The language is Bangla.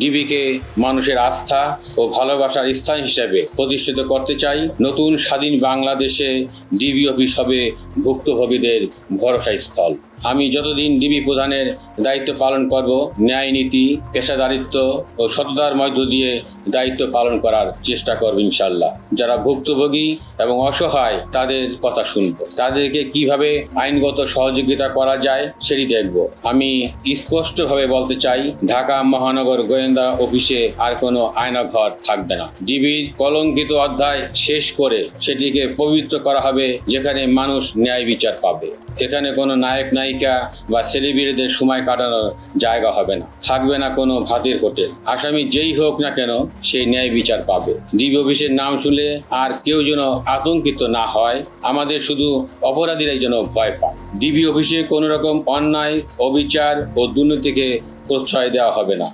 ডিবিকে মানুষের আস্থা ও ভালোবাসার স্থান হিসেবে প্রতিষ্ঠিত করতে চাই। নতুন স্বাধীন বাংলাদেশে ডিবি অফিস হবে ভুক্তভোগীদের ভরসা স্থল। আমি যতদিন ডিবি প্রধানের দায়িত্ব পালন করব, ন্যায় নীতি, পেশাদারিত্ব ও সততার মধ্য দিয়ে দায়িত্ব পালন করার চেষ্টা করব ইনশাল্লাহ। যারা ভুক্তভোগী এবং অসহায় তাদের কথা শুনব, তাদেরকে কিভাবে আইনগত সহযোগিতা করা যায় সেটি দেখব। আমি স্পষ্টভাবে বলতে চাই, ঢাকা মহানগর গোয়েন্দা অফিসে আর কোনো আয়নাঘর থাকবে না। ডিবির কলঙ্কিত অধ্যায় শেষ করে সেটিকে পবিত্র করা হবে, যেখানে মানুষ ন্যায় বিচার পাবে। এখানে কোনো নায়ক নায়িকা বা সেলিব্রিটিদের সময় কাটানোর জায়গা হবে না। থাকবে না কোনো ভাতের হোটেল। আসামি যেই হোক না কেন সেই ন্যায় বিচার পাবে। ডিবি অফিসের নাম শুনলে আর কেউ যেন আতঙ্কিত না হয়, আমাদের শুধু অপরাধীরাই যেন ভয় পায়। ডিবি অফিসে কোনো রকম অন্যায়, অবিচার ও দুর্নীতিকে প্রশ্রয় দেওয়া হবে না।